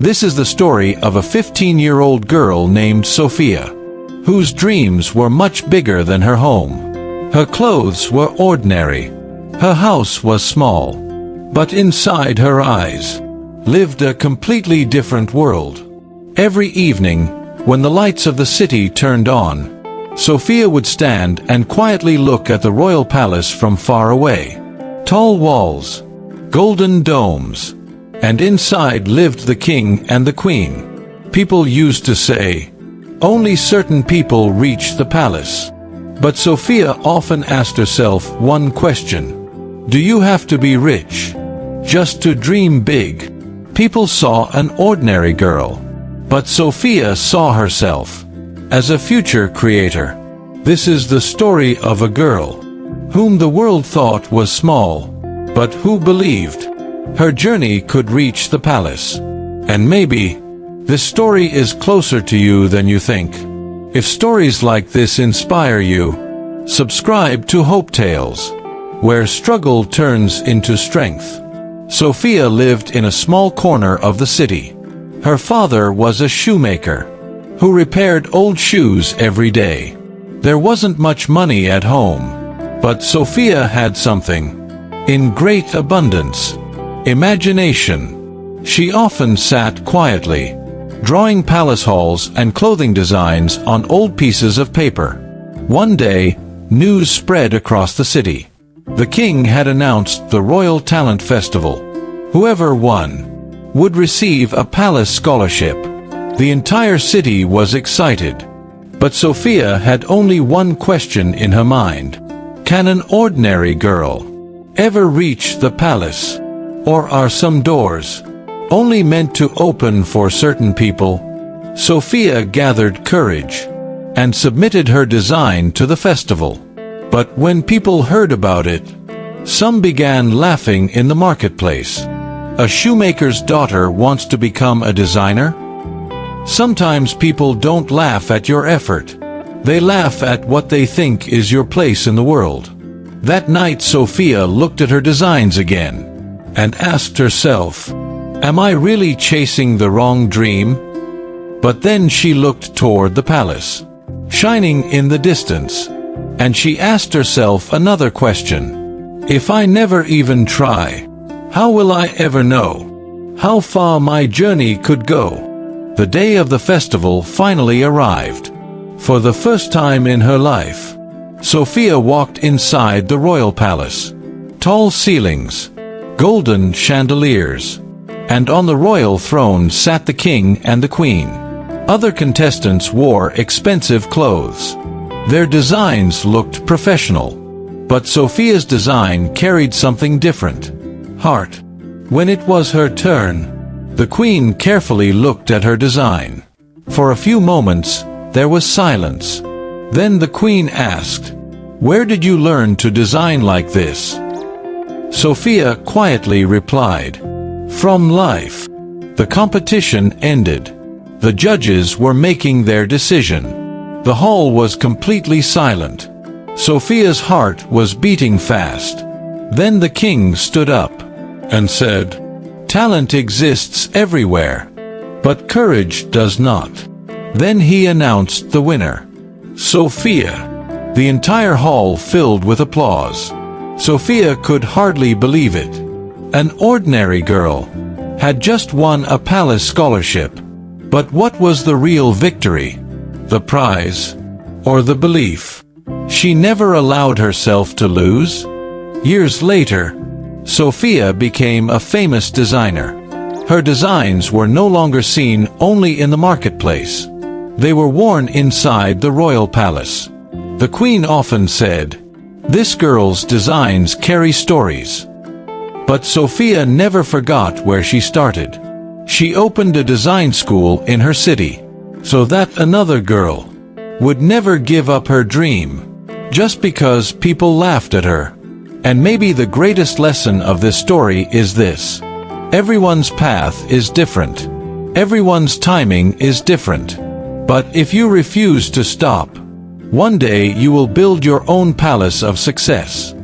This is the story of a 15-year-old girl named Sofia, whose dreams were much bigger than her home. Her clothes were ordinary. Her house was small. But inside her eyes lived a completely different world. Every evening, when the lights of the city turned on, Sofia would stand and quietly look at the royal palace from far away. Tall walls, golden domes, and inside lived the king and the queen. People used to say, only certain people reach the palace. But Sofia often asked herself one question: do you have to be rich just to dream big? People saw an ordinary girl, but Sofia saw herself as a future creator. This is the story of a girl whom the world thought was small, but who believed her journey could reach the palace. And maybe this story is closer to you than you think. If stories like this inspire you, subscribe to Hope Tales, where struggle turns into strength. Sofia lived in a small corner of the city. Her father was a shoemaker who repaired old shoes every day. There wasn't much money at home, but Sofia had something in great abundance: imagination. She often sat quietly, drawing palace halls and clothing designs on old pieces of paper. One day, news spread across the city. The king had announced the Royal Talent Festival. Whoever won would receive a palace scholarship. The entire city was excited. But Sofia had only one question in her mind: can an ordinary girl ever reach the palace? Or are some doors only meant to open for certain people? Sofia gathered courage and submitted her design to the festival. But when people heard about it, some began laughing in the marketplace. A shoemaker's daughter wants to become a designer? Sometimes people don't laugh at your effort. They laugh at what they think is your place in the world. That night Sofia looked at her designs again and asked herself, am I really chasing the wrong dream? But then she looked toward the palace, shining in the distance, and she asked herself another question: if I never even try, how will I ever know how far my journey could go? The day of the festival finally arrived. For the first time in her life, Sofia walked inside the royal palace. Tall ceilings, golden chandeliers, and on the royal throne sat the king and the queen. Other contestants wore expensive clothes. Their designs looked professional. But Sofia's design carried something different: heart. When it was her turn, the queen carefully looked at her design. For a few moments, there was silence. Then the queen asked, where did you learn to design like this? Sofia quietly replied, from life. The competition ended. The judges were making their decision. The hall was completely silent. Sofia's heart was beating fast. Then the king stood up and said, talent exists everywhere, but courage does not. Then he announced the winner, Sofia. The entire hall filled with applause. Sofia could hardly believe it. An ordinary girl had just won a palace scholarship. But what was the real victory? The prize? Or the belief? She never allowed herself to lose. Years later, Sofia became a famous designer. Her designs were no longer seen only in the marketplace. They were worn inside the royal palace. The queen often said, this girl's designs carry stories. But Sofia never forgot where she started. She opened a design school in her city, so that another girl would never give up her dream, just because people laughed at her. And maybe the greatest lesson of this story is this: everyone's path is different. Everyone's timing is different. But if you refuse to stop, one day you will build your own palace of success.